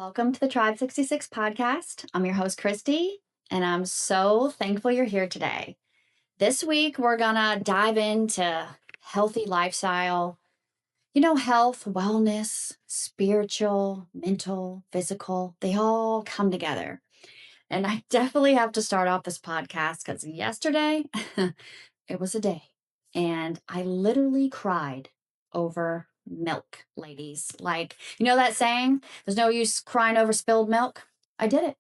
Welcome to the Tribe 66 podcast. I'm your host, Christie, and I'm so thankful you're here today. This week, we're going to dive into healthy lifestyle. Health, wellness, spiritual, mental, physical, they all come together. And I definitely have to start off this podcast because yesterday, it was a day. And I literally cried over milk, ladies. Like, you know that saying, there's no use crying over spilled milk? I did it.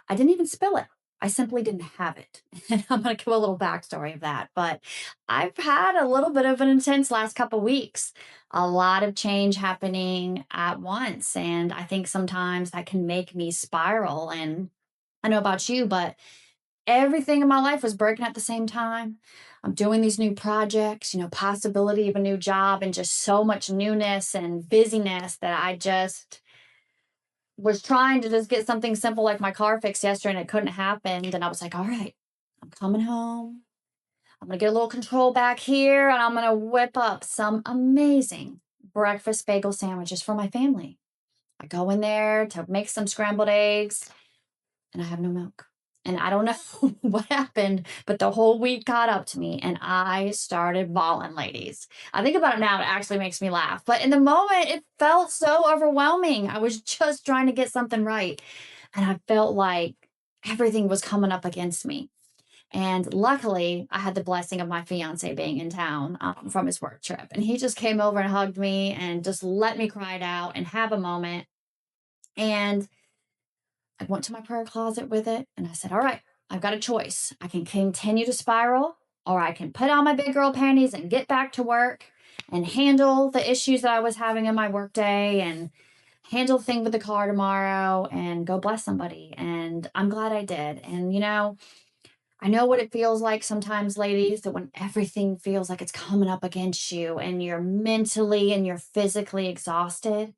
I didn't even spill it. I simply didn't have it. And I'm going to give a little backstory of that. But I've had a little bit of an intense last couple weeks, a lot of change happening at once. And I think sometimes that can make me spiral. And I know about you, but everything in my life was breaking at the same time. I'm doing these new projects, possibility of a new job and just so much newness and busyness that I just was trying to just get something simple like my car fixed yesterday and it couldn't happen. And I was like, all right, I'm coming home. I'm going to get a little control back here and I'm going to whip up some amazing breakfast bagel sandwiches for my family. I go in there to make some scrambled eggs and I have no milk. And I don't know what happened, but the whole week caught up to me and I started bawling, ladies. I think about it now, it actually makes me laugh. But in the moment, it felt so overwhelming. I was just trying to get something right. And I felt like everything was coming up against me. And luckily, I had the blessing of my fiance being in town from his work trip. And he just came over and hugged me and just let me cry it out and have a moment. And I went to my prayer closet with it and I said, all right, I've got a choice. I can continue to spiral or I can put on my big girl panties and get back to work and handle the issues that I was having in my workday and handle thing with the car tomorrow and go bless somebody. And I'm glad I did. And, I know what it feels like sometimes, ladies, that when everything feels like it's coming up against you and you're mentally and you're physically exhausted.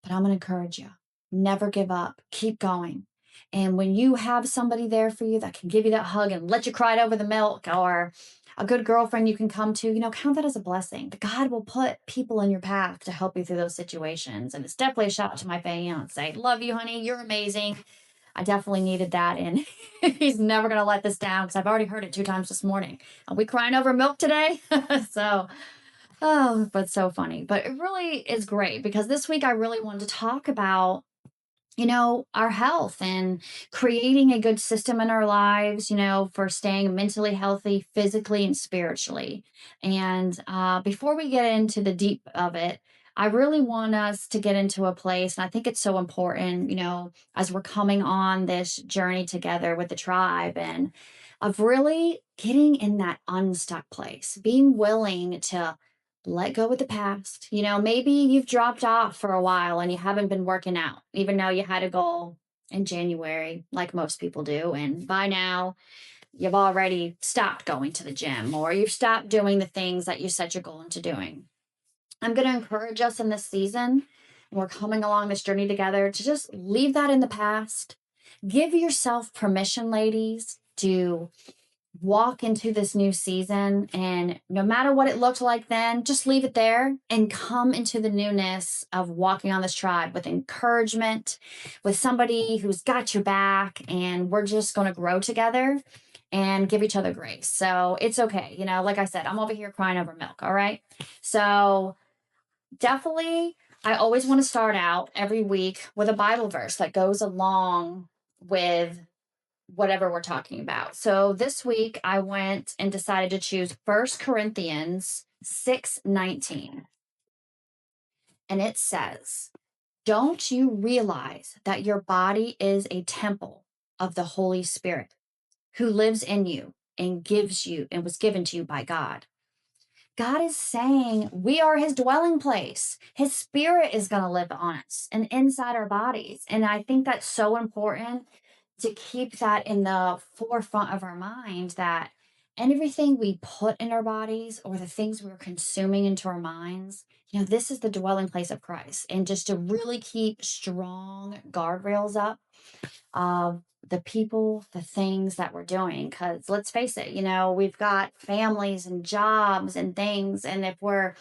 But I'm going to encourage you. Never give up. Keep going. And when you have somebody there for you that can give you that hug and let you cry over the milk or a good girlfriend you can come to, count that as a blessing. God will put people in your path to help you through those situations. And it's definitely a shout out to my fiance. Love you, honey. You're amazing. I definitely needed that. And he's never going to let this down because I've already heard it 2 times this morning. Are we crying over milk today? So oh, but so funny. But it really is great because this week I really wanted to talk about, our health and creating a good system in our lives, for staying mentally healthy, physically and spiritually. And before we get into the deep of it, I really want us to get into a place, and I think it's so important, as we're coming on this journey together with the tribe and of really getting in that unstuck place, being willing to let go of the past. Maybe you've dropped off for a while and you haven't been working out, even though you had a goal in January, like most people do. And by now, you've already stopped going to the gym or you've stopped doing the things that you set your goal into doing. I'm going to encourage us in this season. We're coming along this journey together to just leave that in the past. Give yourself permission, ladies, to walk into this new season and no matter what it looked like then, just leave it there and come into the newness of walking on this tribe with encouragement, with somebody who's got your back, and we're just going to grow together and give each other grace. So it's okay. Like I said, I'm over here crying over milk. All right. So definitely, I always want to start out every week with a Bible verse that goes along with whatever we're talking about. So this week I went and decided to choose First Corinthians 6:19. And it says, "Don't you realize that your body is a temple of the Holy Spirit who lives in you and gives you and was given to you by God?" God is saying we are his dwelling place. His spirit is going to live on us and inside our bodies. And I think that's so important to keep that in the forefront of our mind that everything we put in our bodies or the things we're consuming into our minds, this is the dwelling place of Christ. And just to really keep strong guardrails up of the people, the things that we're doing. Because let's face it, we've got families and jobs and things. And if we're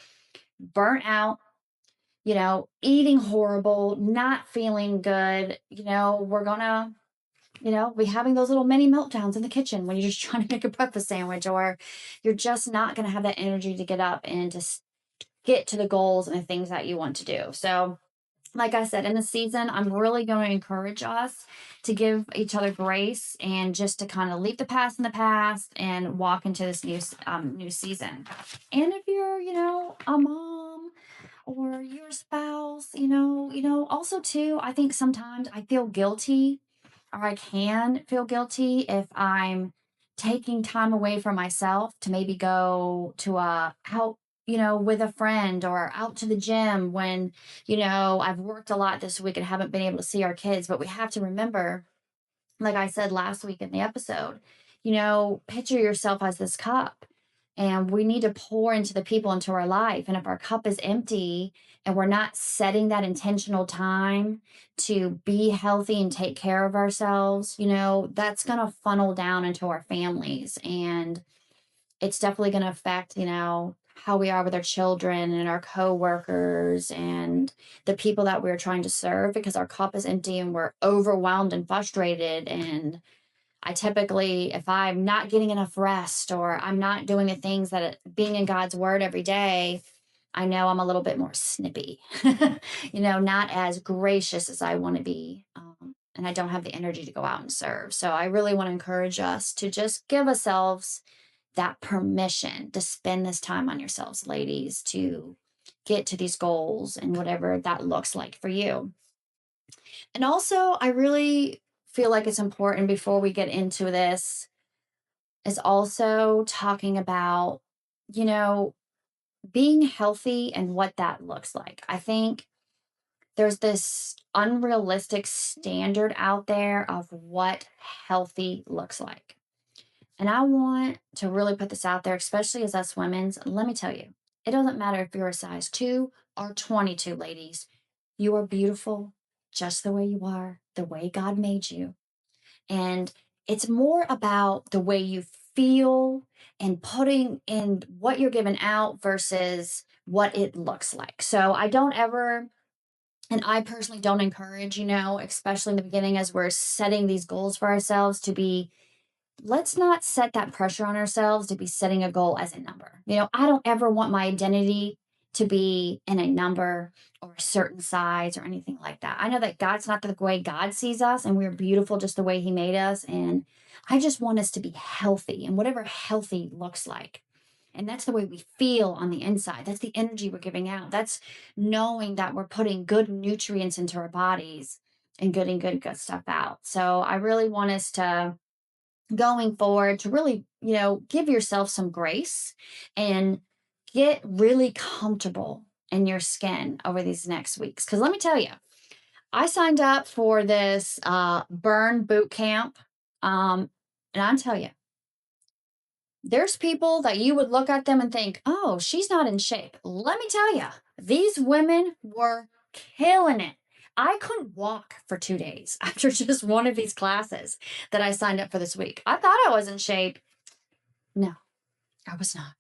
burnt out, eating horrible, not feeling good, we're gonna, be having those little mini meltdowns in the kitchen when you're just trying to make a breakfast sandwich, or you're just not gonna have that energy to get up and to get to the goals and the things that you want to do. So, like I said, in the season, I'm really going to encourage us to give each other grace and just to kind of leave the past in the past and walk into this new season. And if you're, a mom or your spouse, also too, I think sometimes I feel guilty, or I can feel guilty if I'm taking time away from myself to maybe go to a out, with a friend, or out to the gym when, I've worked a lot this week and haven't been able to see our kids. But we have to remember, like I said last week in the episode, picture yourself as this cup. And we need to pour into the people into our life. And if our cup is empty and we're not setting that intentional time to be healthy and take care of ourselves, that's going to funnel down into our families. And it's definitely going to affect, how we are with our children and our coworkers and the people that we're trying to serve, because our cup is empty and we're overwhelmed and frustrated. And I typically, if I'm not getting enough rest or I'm not doing the things that being in God's word every day, I know I'm a little bit more snippy, not as gracious as I want to be. And I don't have the energy to go out and serve. So I really want to encourage us to just give ourselves that permission to spend this time on yourselves, ladies, to get to these goals and whatever that looks like for you. And also, I really feel like it's important before we get into this is also talking about, you know, being healthy and what that looks like. I think there's this unrealistic standard out there of what healthy looks like. And I want to really put this out there, especially as us women's. Let me tell you, it doesn't matter if you're a size 2 or 22, ladies. You are beautiful just the way you are, the way God made you. And it's more about the way you feel and putting in what you're giving out versus what it looks like. So I don't ever, and I personally don't encourage, especially in the beginning as we're setting these goals for ourselves, to be, let's not set that pressure on ourselves to be setting a goal as a number. I don't ever want my identity to be in a number or a certain size or anything like that. I know that God's not the way God sees us, and we're beautiful just the way He made us. And I just want us to be healthy, and whatever healthy looks like. And that's the way we feel on the inside. That's the energy we're giving out. That's knowing that we're putting good nutrients into our bodies and getting good stuff out. So I really want us to, going forward, to really, give yourself some grace and get really comfortable in your skin over these next weeks. Because let me tell you, I signed up for this burn boot camp. And I'll tell you, there's people that you would look at them and think, oh, she's not in shape. Let me tell you, these women were killing it. I couldn't walk for 2 days after just one of these classes that I signed up for this week. I thought I was in shape. No, I was not.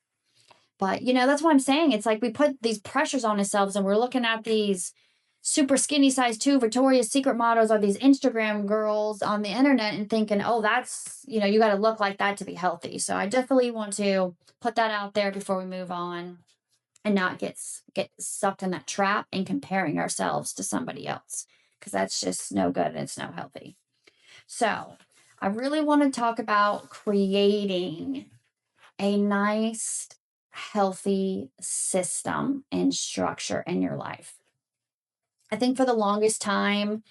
But, that's what I'm saying. It's like we put these pressures on ourselves and we're looking at these super skinny size 2 Victoria's Secret models or these Instagram girls on the internet and thinking, oh, that's, you got to look like that to be healthy. So I definitely want to put that out there before we move on and not get sucked in that trap and comparing ourselves to somebody else, because that's just no good and it's no healthy. So I really want to talk about creating a nice, healthy system and structure in your life. I think for the longest time,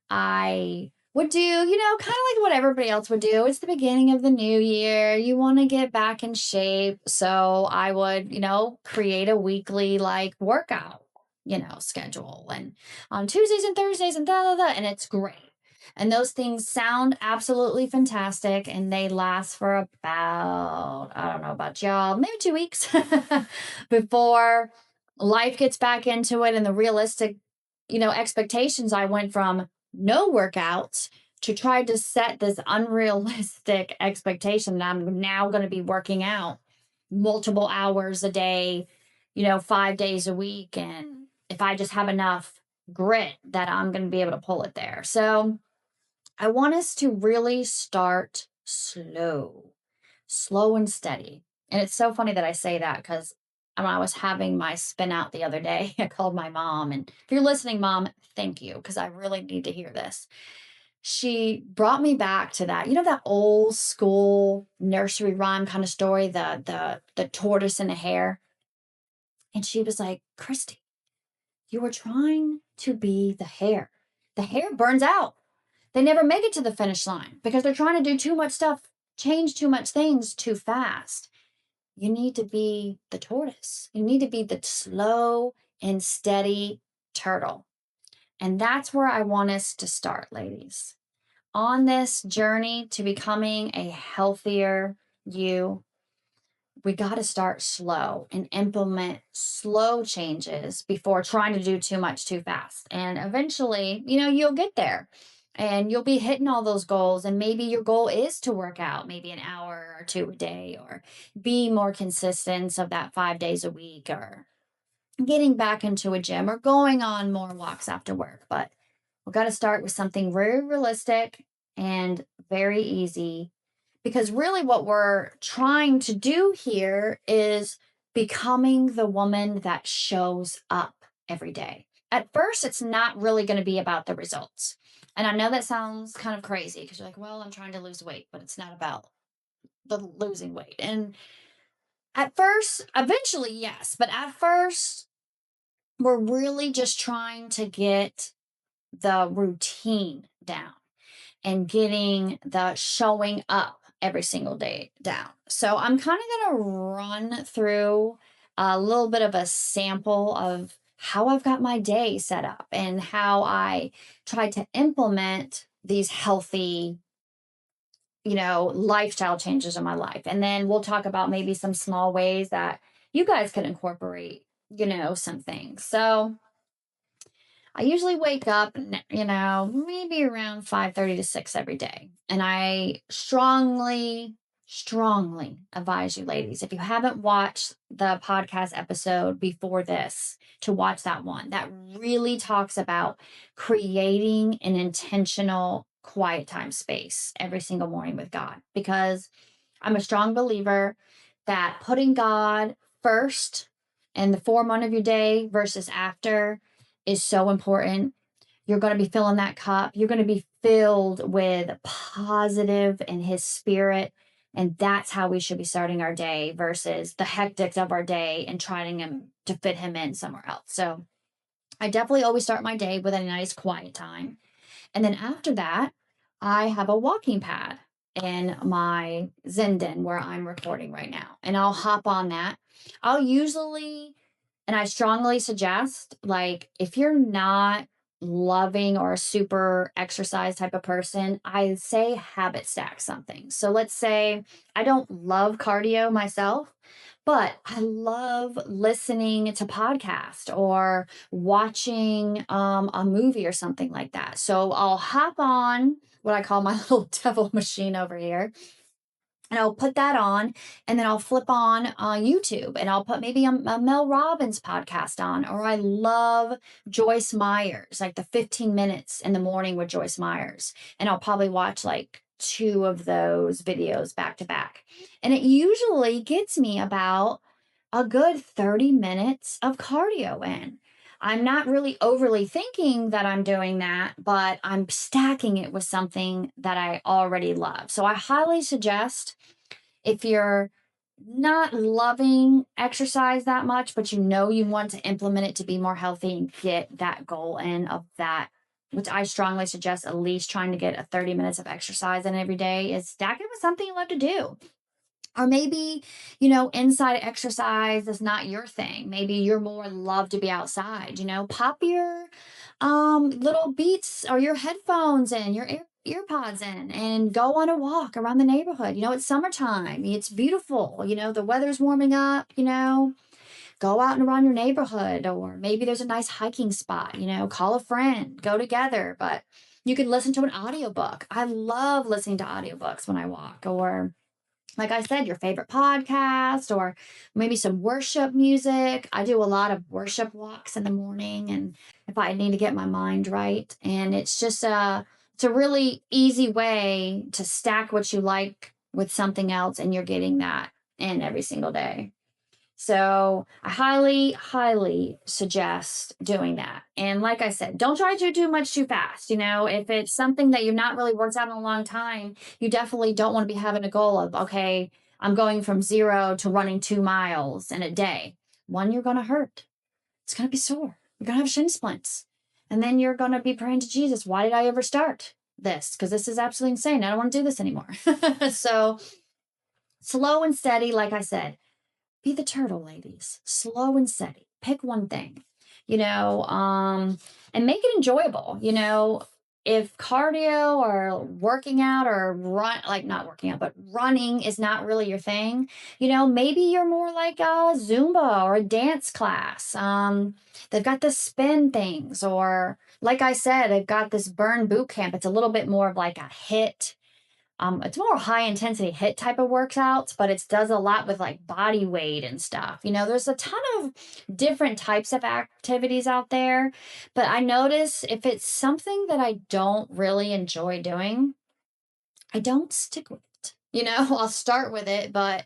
I would do, kind of like what everybody else would do. It's the beginning of the new year. You want to get back in shape. So I would, create a weekly workout, schedule, and on Tuesdays and Thursdays and da da da. And it's great. And those things sound absolutely fantastic. And they last for about, I don't know about y'all, maybe 2 weeks before life gets back into it and the realistic, expectations. I went from no workouts to try to set this unrealistic expectation that I'm now going to be working out multiple hours a day, 5 days a week. And if I just have enough grit that I'm going to be able to pull it there. So I want us to really start slow and steady. And it's so funny that I say that because when I was having my spin out the other day, I called my mom. And if you're listening, Mom, thank you, because I really need to hear this. She brought me back to that, that old school nursery rhyme kind of story, the tortoise and the hare. And she was like, Christy, you are trying to be the hare. The hare burns out. They never make it to the finish line because they're trying to do too much stuff, change too much things too fast. You need to be the tortoise. You need to be the slow and steady turtle. And that's where I want us to start, ladies. On this journey to becoming a healthier you, we got to start slow and implement slow changes before trying to do too much too fast. And eventually, you'll get there and you'll be hitting all those goals. And maybe your goal is to work out maybe an hour or two a day, or be more consistent of that 5 days a week, or getting back into a gym, or going on more walks after work. But we've got to start with something very realistic and very easy, because really what we're trying to do here is becoming the woman that shows up every day. At first, it's not really going to be about the results. And I know that sounds kind of crazy because you're like, well, I'm trying to lose weight, but it's not about the losing weight. And at first, eventually, yes, but at first, we're really just trying to get the routine down and getting the showing up every single day down. So I'm kind of going to run through a little bit of a sample of how I've got my day set up and how I try to implement these healthy, lifestyle changes in my life. And then we'll talk about maybe some small ways that you guys can incorporate, some things. So I usually wake up, maybe around 5:30 to 6 every day. And I strongly, strongly advise you, ladies, if you haven't watched the podcast episode before this, to watch that one. That really talks about creating an intentional quiet time space every single morning with God. Because I'm a strong believer that putting God first in the forefront of your day versus after is so important. You're going to be filling that cup. You're going to be filled with positive and His Spirit. And that's how we should be starting our day versus the hectics of our day and trying to fit Him in somewhere else. So I definitely always start my day with a nice quiet time. And then after that, I have a walking pad in my Zenden where I'm recording right now. And I'll hop on that. I'll usually, and I strongly suggest, like, if you're not loving or a super exercise type of person, I say habit stack something. So let's say I don't love cardio myself, but I love listening to podcast or watching a movie or something like that. So I'll hop on what I call my little devil machine over here, and I'll put that on, and then I'll flip on YouTube, and I'll put maybe a Mel Robbins podcast on, or I love Joyce Myers, like the 15 minutes in the morning with Joyce Myers, and I'll probably watch like 2 of those videos back to back. And it usually gets me about a good 30 minutes of cardio in. I'm not really overly thinking that I'm doing that, but I'm stacking it with something that I already love. So I highly suggest, if you're not loving exercise that much, but you want to implement it to be more healthy and get that goal in of that, which I strongly suggest at least trying to get a 30 minutes of exercise in every day, is stack it with something you love to do. Or maybe, inside exercise is not your thing. Maybe you're more love to be outside, pop your little beats or your headphones in, your earpods in, and go on a walk around the neighborhood. It's summertime. It's beautiful. The weather's warming up, go out and around your neighborhood, or maybe there's a nice hiking spot, call a friend, go together. But you can listen to an audiobook. I love listening to audiobooks when I walk, or like I said, your favorite podcast or maybe some worship music. I do a lot of worship walks in the morning and if I need to get my mind right. And it's a really easy way to stack what you like with something else and you're getting that in every single day. So I highly, highly suggest doing that. And like I said, don't try to do much too fast. If it's something that you've not really worked out in a long time, you definitely don't want to be having a goal of, okay, I'm going from 0 to running 2 miles in a day. One, you're going to hurt. It's going to be sore. You're going to have shin splints. And then you're going to be praying to Jesus, why did I ever start this? Because this is absolutely insane. I don't want to do this anymore. So slow and steady, like I said. Be the turtle, ladies. Slow and steady. Pick one thing, and make it enjoyable. If cardio or working out or like not working out, but running is not really your thing, maybe you're more like a Zumba or a dance class. They've got the spin things, or like I said, they've got this burn boot camp. It's a little bit more of like a hit. It's more high intensity hit type of workouts, but it does a lot with like body weight and stuff. There's a ton of different types of activities out there, but I notice if it's something that I don't really enjoy doing, I don't stick with it. I'll start with it, but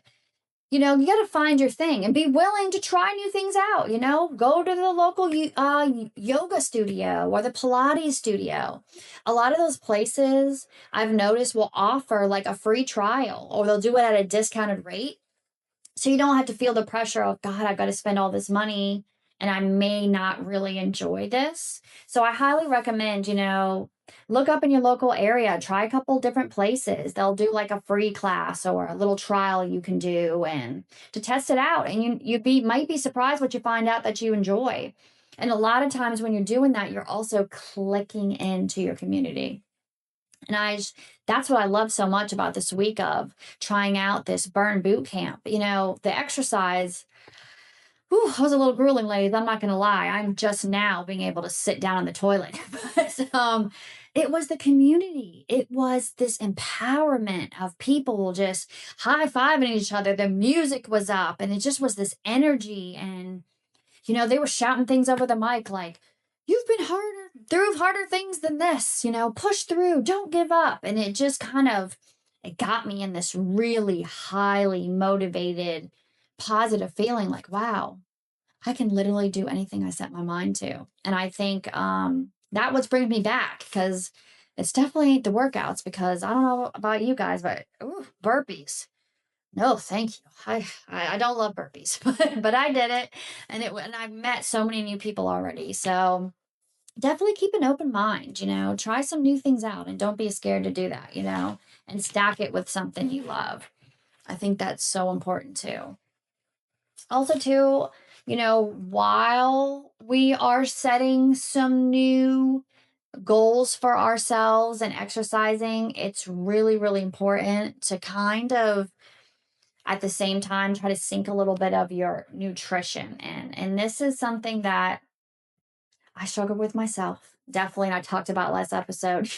you got to find your thing and be willing to try new things out. Go to the local yoga studio or the Pilates studio. A lot of those places I've noticed will offer like a free trial or they'll do it at a discounted rate. So you don't have to feel the pressure of, God, I've got to spend all this money and I may not really enjoy this. So I highly recommend, look up in your local area, try a couple different places. They'll do like a free class or a little trial you can do and to test it out. And might be surprised what you find out that you enjoy. And a lot of times when you're doing that, you're also clicking into your community. And that's what I love so much about this week of trying out this burn boot camp. The exercise, was a little grueling, ladies. I'm not going to lie. I'm just now being able to sit down on the toilet. But it was the community. It was this empowerment of people just high-fiving each other. The music was up and it just was this energy. And they were shouting things over the mic like, you've been through harder things than this, push through, don't give up. And it just it got me in this really highly motivated, positive feeling like, wow, I can literally do anything I set my mind to. And I think that what's bringing me back because it's definitely the workouts because I don't know about you guys, but burpees. No, thank you. I don't love burpees, but I did it, and I've met so many new people already. So definitely keep an open mind. Try some new things out, and don't be scared to do that. And stack it with something you love. I think that's so important too. Also, too, while we are setting some new goals for ourselves and exercising, it's really, really important to kind of at the same time try to sync a little bit of your nutrition in. And this is something that I struggle with myself. Definitely. And I talked about last episode,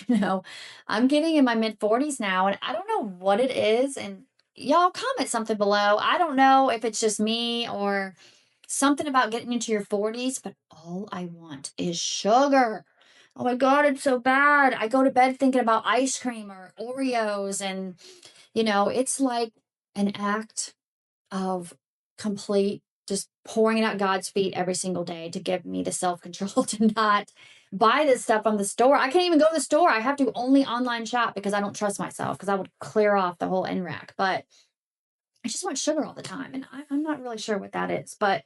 I'm getting in my mid 40s now and I don't know what it is. And y'all comment something below. I don't know if it's just me or something about getting into your 40s, but all I want is sugar. Oh my God, it's so bad. I go to bed thinking about ice cream or Oreos and it's like an act of complete just pouring it at God's feet every single day to give me the self-control to not buy this stuff from the store. I can't even go to the store. I have to only online shop because I don't trust myself because I would clear off the whole end rack. But I just want sugar all the time. And I'm not really sure what that is. But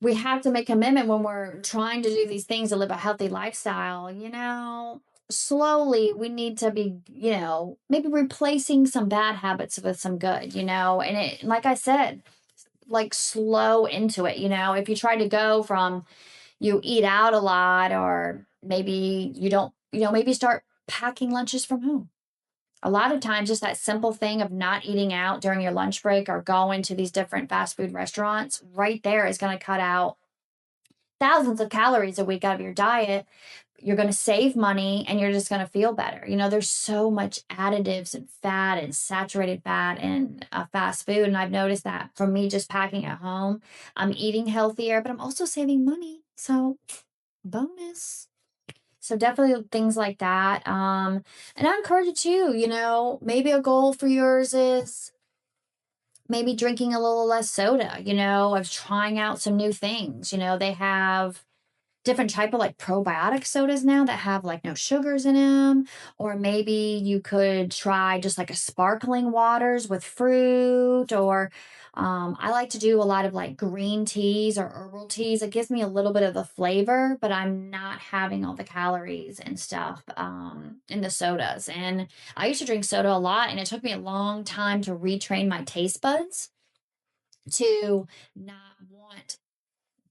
we have to make a commitment when we're trying to do these things to live a healthy lifestyle, slowly we need to be, maybe replacing some bad habits with some good, and it, like I said, like slow into it, if you try to go from you eat out a lot or maybe you don't, maybe start packing lunches from home. A lot of times, just that simple thing of not eating out during your lunch break or going to these different fast food restaurants right there is going to cut out thousands of calories a week out of your diet. you're going to save money and you're just going to feel better. There's so much additives and fat and saturated fat and fast food. And I've noticed that from me just packing at home, I'm eating healthier, but I'm also saving money. So bonus. So definitely things like that. And I encourage you too, maybe a goal for yours is maybe drinking a little less soda, of trying out some new things. They have different type of like probiotic sodas now that have like no sugars in them, or maybe you could try just like a sparkling waters with fruit, or I like to do a lot of like green teas or herbal teas. It gives me a little bit of the flavor, but I'm not having all the calories and stuff in the sodas. And I used to drink soda a lot, and it took me a long time to retrain my taste buds to not want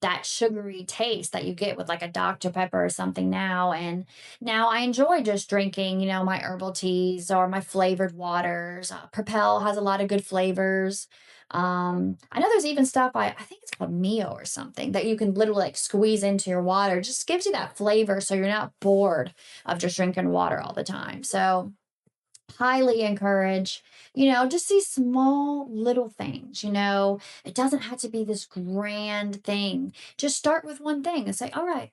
that sugary taste that you get with like a Dr. Pepper or something now. And now I enjoy just drinking, my herbal teas or my flavored waters. Propel has a lot of good flavors. I know there's even stuff, I think it's called Mio or something, that you can literally like squeeze into your water. It just gives you that flavor so you're not bored of just drinking water all the time. So highly encourage, just these small little things, it doesn't have to be this grand thing. Just start with one thing and say, all right,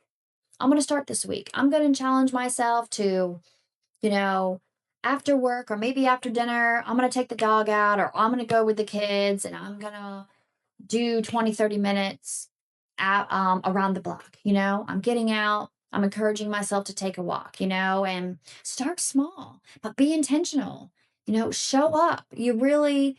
I'm going to start this week. I'm going to challenge myself to, you know, after work or maybe after dinner, I'm going to take the dog out, or I'm going to go with the kids and I'm going to do 20, 30 minutes around the block. I'm getting out. I'm encouraging myself to take a walk, and start small, but be intentional. Show up. You really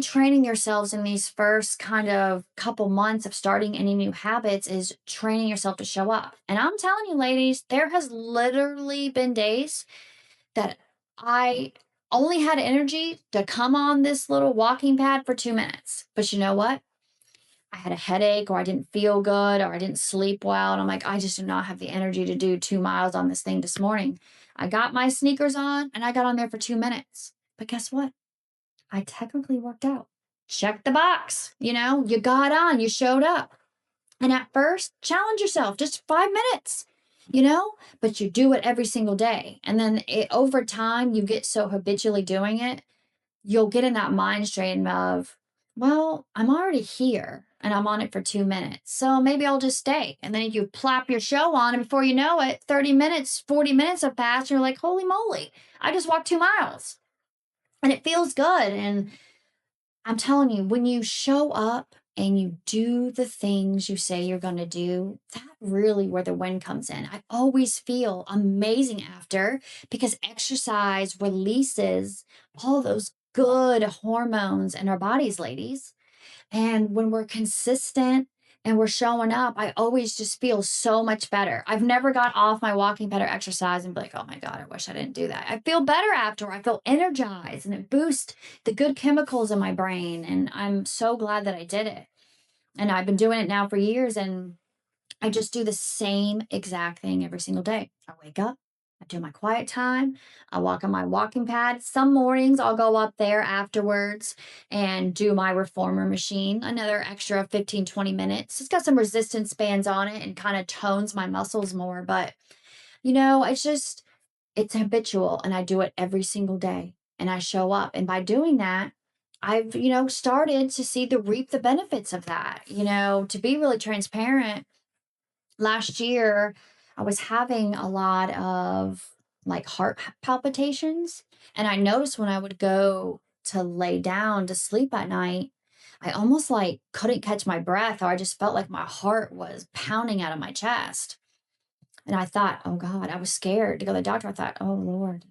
training yourselves in these first kind of couple months of starting any new habits is training yourself to show up. And I'm telling you, ladies, there has literally been days that I only had energy to come on this little walking pad for 2 minutes. But you know what? I had a headache, or I didn't feel good, or I didn't sleep well. And I'm like, I just do not have the energy to do 2 miles on this thing this morning. I got my sneakers on and I got on there for 2 minutes. But guess what? I technically worked out. Check the box. You got on, you showed up. And at first, challenge yourself, just 5 minutes, but you do it every single day. And then over time, you get so habitually doing it, you'll get in that mind stream of, well, I'm already here and I'm on it for 2 minutes. So maybe I'll just stay. And then you plap your show on, and before you know it, 30 minutes, 40 minutes have passed. And you're like, holy moly, I just walked 2 miles. And it feels good. And I'm telling you, when you show up and you do the things you say you're going to do, that's really where the win comes in. I always feel amazing after, because exercise releases all those good hormones in our bodies, ladies. And when we're consistent and we're showing up, I always just feel so much better. I've never got off my walking better exercise and be like, oh my God, I wish I didn't do that. I feel better after. I feel energized, and it boosts the good chemicals in my brain. And I'm so glad that I did it. And I've been doing it now for years, and I just do the same exact thing every single day. I wake up, I do my quiet time, I walk on my walking pad. Some mornings I'll go up there afterwards and do my reformer machine, another extra 15, 20 minutes. It's got some resistance bands on it and kind of tones my muscles more. But, it's habitual, and I do it every single day and I show up. And by doing that, I've, started to see reap the benefits of that. To be really transparent, last year I was having a lot of like heart palpitations. And I noticed when I would go to lay down to sleep at night, I almost like couldn't catch my breath, or I just felt like my heart was pounding out of my chest. And I thought, oh God, I was scared to go to the doctor. I thought, oh Lord,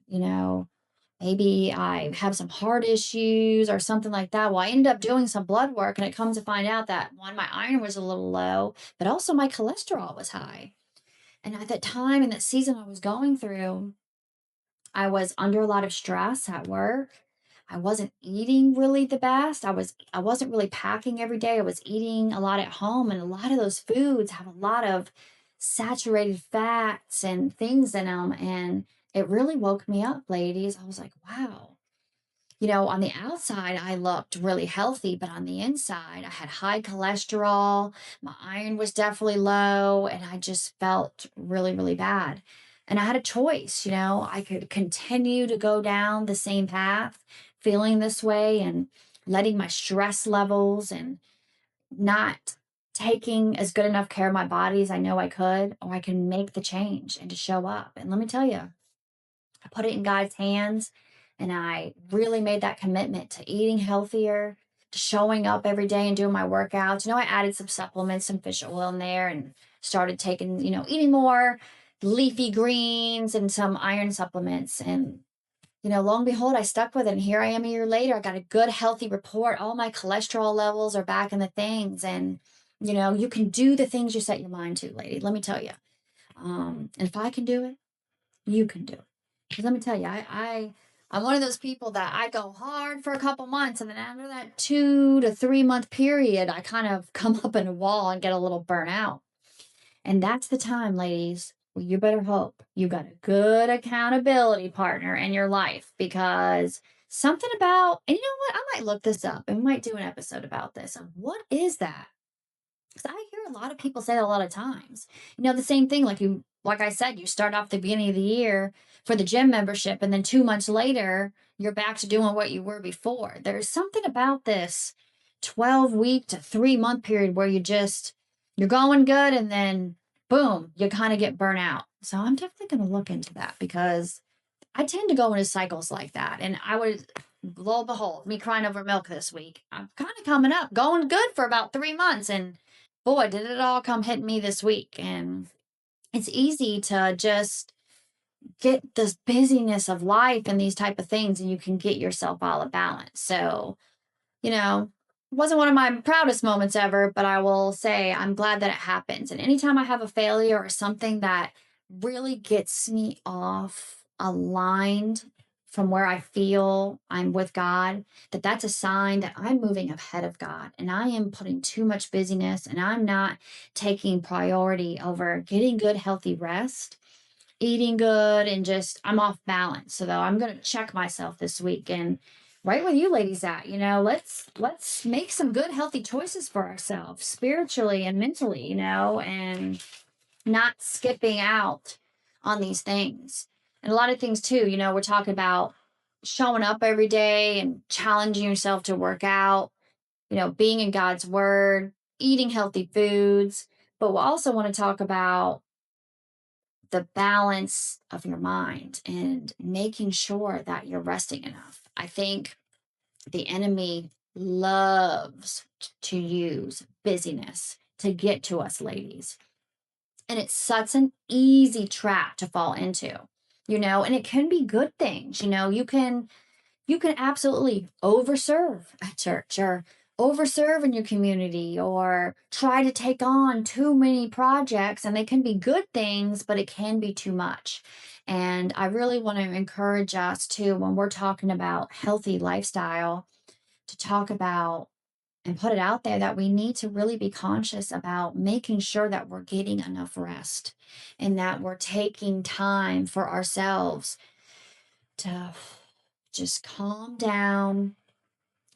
maybe I have some heart issues or something like that. Well, I ended up doing some blood work, and it comes to find out that one, my iron was a little low, but also my cholesterol was high. And at that time in that season I was going through, I was under a lot of stress at work. I wasn't eating really the best. I wasn't really packing every day. I was eating a lot at home, and a lot of those foods have a lot of saturated fats and things in them. And it really woke me up, ladies. I was like, wow. On the outside, I looked really healthy, but on the inside, I had high cholesterol. My iron was definitely low, and I just felt really, really bad. And I had a choice, I could continue to go down the same path, feeling this way and letting my stress levels and not taking as good enough care of my body as I know I could, or I can make the change and to show up. And let me tell you, I put it in God's hands and I really made that commitment to eating healthier, to showing up every day and doing my workouts. I added some supplements, some fish oil in there and started taking, eating more leafy greens and some iron supplements. And, lo and behold, I stuck with it. And here I am a year later. I got a good, healthy report. All my cholesterol levels are back in the things. And, you can do the things you set your mind to, lady. Let me tell you. And if I can do it, you can do it. Because let me tell you, I'm one of those people that I go hard for a couple months, and then after that 2 to 3 month period, I kind of come up in a wall and get a little burnt out. And that's the time, ladies. Well, you better hope you got a good accountability partner in your life, because something about, and you know what? I might look this up and we might do an episode about this. And what is that? Because I hear a lot of people say that a lot of times. The same thing, like I said, you start off the beginning of the year for the gym membership, and then 2 months later, you're back to doing what you were before. There's something about this 12-week to 3 month period where you're going good, and then boom, you kind of get burnt out. So I'm definitely going to look into that, because I tend to go into cycles like that. And I would, lo and behold, me crying over milk this week. I'm kind of coming up, going good for about 3 months. And boy, did it all come hitting me this week. And it's easy to just get this busyness of life and these type of things, and you can get yourself all of balance. So, it wasn't one of my proudest moments ever, but I will say I'm glad that it happens. And anytime I have a failure or something that really gets me off aligned from where I feel I'm with God, that's a sign that I'm moving ahead of God and I am putting too much busyness and I'm not taking priority over getting good, healthy rest, eating good, and just I'm off balance. So though I'm going to check myself this week and right where you ladies at, let's make some good healthy choices for ourselves spiritually and mentally, and not skipping out on these things. And a lot of things too, we're talking about showing up every day and challenging yourself to work out, being in God's word, eating healthy foods. But we also want to talk about the balance of your mind and making sure that you're resting enough. I think the enemy loves to use busyness to get to us, ladies. And it's such an easy trap to fall into, and it can be good things. You can absolutely overserve at church or overserve in your community or try to take on too many projects, and they can be good things, but it can be too much. And I really want to encourage us to, when we're talking about healthy lifestyle, to talk about and put it out there that we need to really be conscious about making sure that we're getting enough rest and that we're taking time for ourselves to just calm down,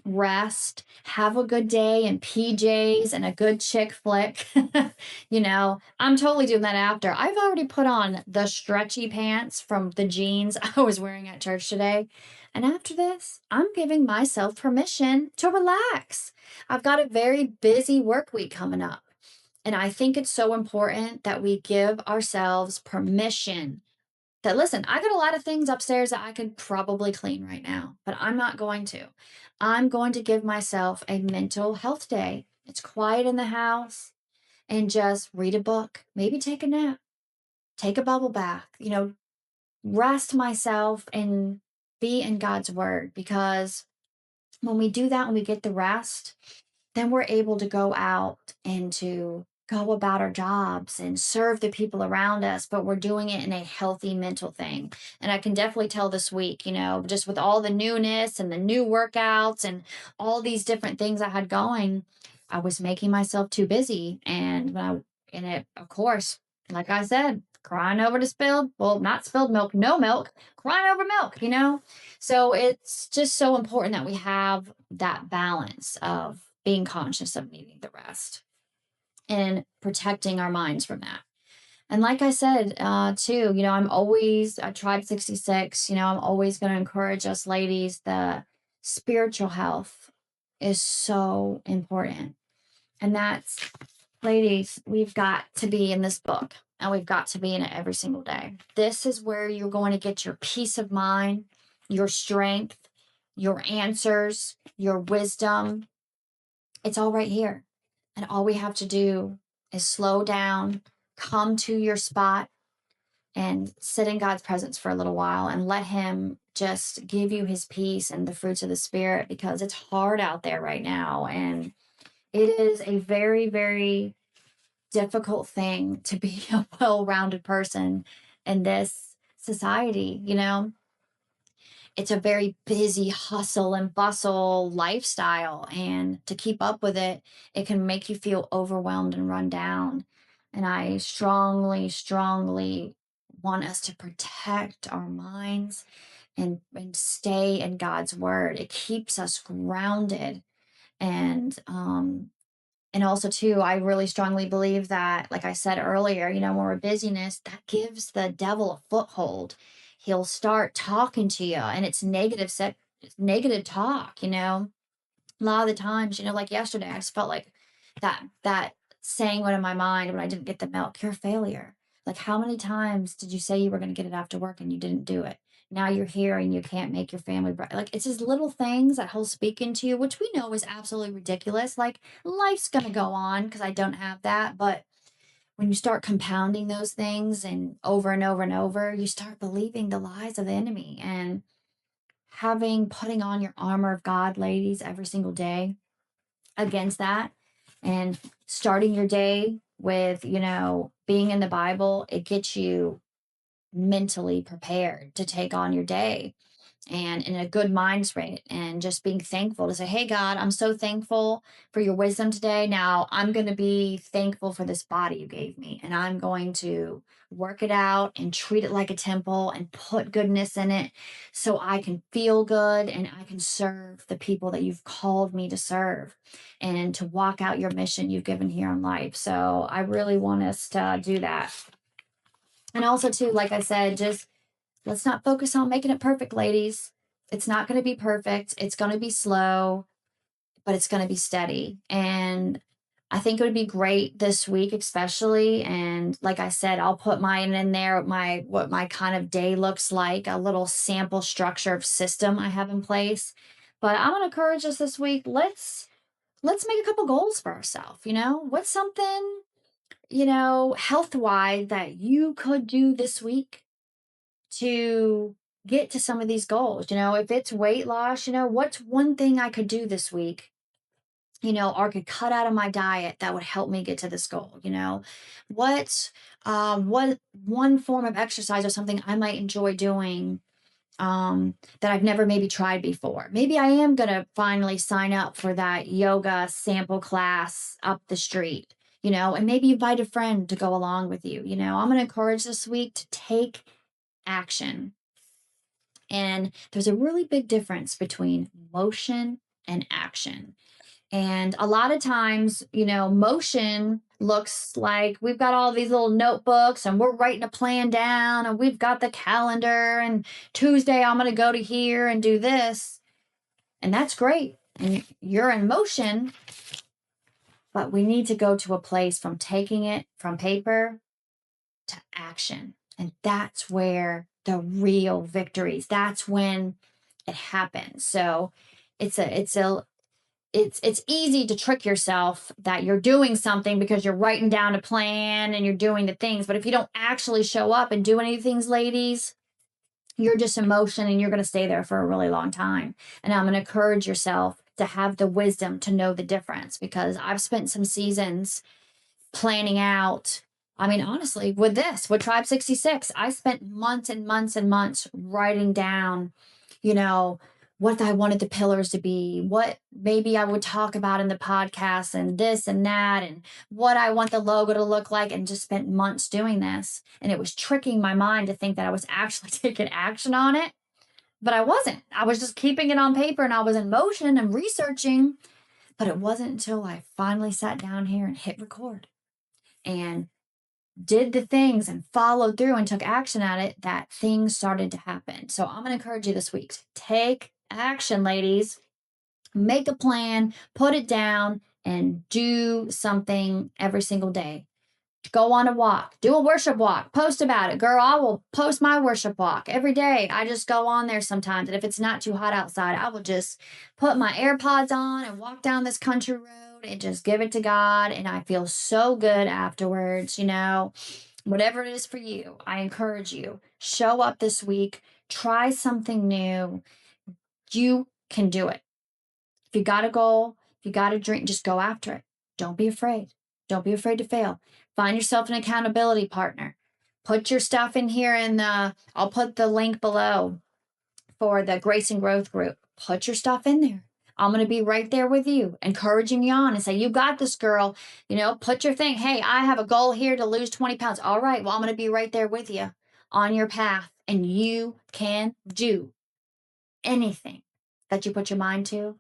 rest, have a good day in PJs and a good chick flick. I'm totally doing that after. I've already put on the stretchy pants from the jeans I was wearing at church today. And after this, I'm giving myself permission to relax. I've got a very busy work week coming up. And I think it's so important that we give ourselves permission that, listen, I got a lot of things upstairs that I could probably clean right now, but I'm not going to. I'm going to give myself a mental health day. It's quiet in the house and just read a book, maybe take a nap, take a bubble bath, rest myself and be in God's word. Because when we do that, when we get the rest, then we're able to go out and to go about our jobs and serve the people around us, but we're doing it in a healthy mental thing. And I can definitely tell this week, just with all the newness and the new workouts and all these different things I had going, I was making myself too busy. And of course, like I said, crying over the spilled, well, not spilled milk, no milk, crying over milk, you know? So it's just so important that we have that balance of being conscious of needing the rest and protecting our minds from that. And like I said, too, I'm always, I tried 66, I'm always going to encourage us ladies that spiritual health is so important. And that's, ladies, we've got to be in this book and we've got to be in it every single day. This is where you're going to get your peace of mind, your strength, your answers, your wisdom. It's all right here. And all we have to do is slow down, come to your spot, and sit in God's presence for a little while and let Him just give you His peace and the fruits of the Spirit, because it's hard out there right now. And it is a very, very difficult thing to be a well-rounded person in this society. It's a very busy hustle and bustle lifestyle. And to keep up with it, it can make you feel overwhelmed and run down. And I strongly, strongly want us to protect our minds and stay in God's word. It keeps us grounded. And also too, I really strongly believe that, like I said earlier, more busyness, that gives the devil a foothold. He'll start talking to you, and it's negative talk. A lot of the times, like yesterday, I just felt like that saying went in my mind when I didn't get the milk. You're a failure. Like, how many times did you say you were going to get it after work and you didn't do it? Now you're here and you can't make your family like, it's just little things that he'll speak into you, which we know is absolutely ridiculous. Like, life's going to go on because I don't have that. But when you start compounding those things and over and over and over, you start believing the lies of the enemy. And putting on your armor of God, ladies, every single day against that, and starting your day with, being in the Bible, it gets you mentally prepared to take on your day and in a good mind state, and just being thankful to say, hey, God, I'm so thankful for your wisdom today. Now I'm going to be thankful for this body you gave me, and I'm going to work it out and treat it like a temple and put goodness in it so I can feel good and I can serve the people that you've called me to serve and to walk out your mission you've given here in life. So I really want us to do that. And also too, like I said, just let's not focus on making it perfect, ladies. It's not going to be perfect. It's going to be slow, but it's going to be steady. And I think it would be great this week, especially. And like I said, I'll put mine in there, what my kind of day looks like, a little sample structure of system I have in place. But I'm going to encourage us this week. Let's make a couple goals for ourselves. What's something, health wise that you could do this week to get to some of these goals? If it's weight loss, what's one thing I could do this week, or could cut out of my diet that would help me get to this goal? What one form of exercise or something I might enjoy doing that I've never maybe tried before. Maybe I am going to finally sign up for that yoga sample class up the street, and maybe invite a friend to go along with you. I'm going to encourage this week to take action. And there's a really big difference between motion and action. And a lot of times, motion looks like we've got all these little notebooks and we're writing a plan down and we've got the calendar, and Tuesday I'm going to go to here and do this. And that's great. And you're in motion, but we need to go to a place from taking it from paper to action. And that's where the real victories, that's when it happens. So it's easy to trick yourself that you're doing something because you're writing down a plan and you're doing the things. But if you don't actually show up and do any things, ladies, you're just in motion and you're going to stay there for a really long time. And I'm going to encourage yourself to have the wisdom to know the difference, because I've spent some seasons planning out. I mean, honestly, with Tribe 66, I spent months and months and months writing down, what I wanted the pillars to be, what maybe I would talk about in the podcast, and this and that, and what I want the logo to look like, and just spent months doing this. And it was tricking my mind to think that I was actually taking action on it, but I wasn't. I was just keeping it on paper and I was in motion and researching. But it wasn't until I finally sat down here and hit record and did the things and followed through and took action at it that things started to happen. So I'm going to encourage you this week to take action, ladies. Make a plan, put it down, and do something every single day. Go on a walk, do a worship walk, post about it. Girl, I will post my worship walk every day. I just go on there sometimes. And if it's not too hot outside, I will just put my AirPods on and walk down this country road and just give it to God. And I feel so good afterwards, whatever it is for you. I encourage you, show up this week, try something new. You can do it. If you got a goal, if you got a dream, just go after it. Don't be afraid. Don't be afraid to fail. Find yourself an accountability partner. Put your stuff in here I'll put the link below for the Grace and Growth group. Put your stuff in there. I'm going to be right there with you, encouraging you on and say, you got this, girl. Put your thing. Hey, I have a goal here to lose 20 pounds. All right. Well, I'm going to be right there with you on your path, and you can do anything that you put your mind to.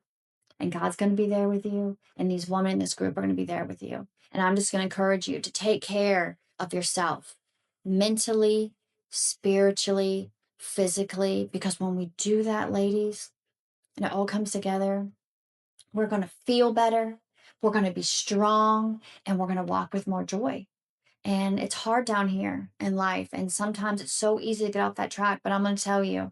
And God's going to be there with you. And these women in this group are going to be there with you. And I'm just going to encourage you to take care of yourself mentally, spiritually, physically, because when we do that, ladies, and it all comes together, we're going to feel better. We're going to be strong, and we're going to walk with more joy. And it's hard down here in life. And sometimes it's so easy to get off that track. But I'm going to tell you,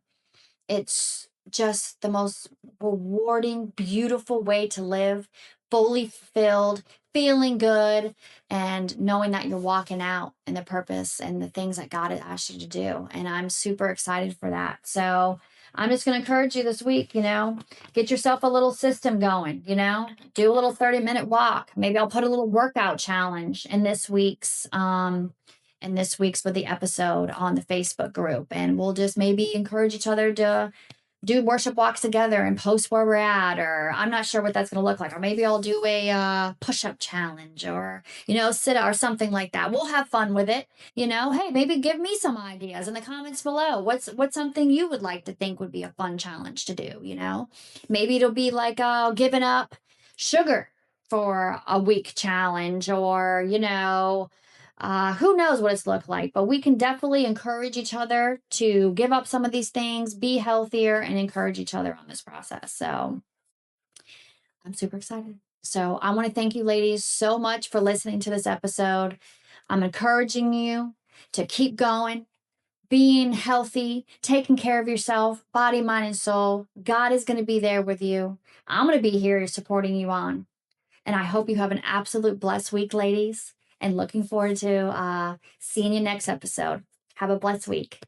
it's just the most rewarding, beautiful way to live, fully fulfilled, feeling good, and knowing that you're walking out in the purpose and the things that God has asked you to do. And I'm super excited for that. So I'm just going to encourage you this week, get yourself a little system going, do a little 30-minute walk. Maybe I'll put a little workout challenge in this week's with the episode on the Facebook group. And we'll just maybe encourage each other to do worship walks together and post where we're at, or I'm not sure what that's going to look like. Or maybe I'll do a push-up challenge or, sit or something like that. We'll have fun with it. Hey, maybe give me some ideas in the comments below. What's something you would like to think would be a fun challenge to do, Maybe it'll be like giving up sugar for a week challenge, or, who knows what it's looked like, but we can definitely encourage each other to give up some of these things, be healthier, and encourage each other on this process. So I'm super excited. So I want to thank you, ladies, so much for listening to this episode. I'm encouraging you to keep going, being healthy, taking care of yourself, body, mind, and soul. God is going to be there with you. I'm going to be here supporting you on. And I hope you have an absolute blessed week, ladies, and looking forward to seeing you next episode. Have a blessed week.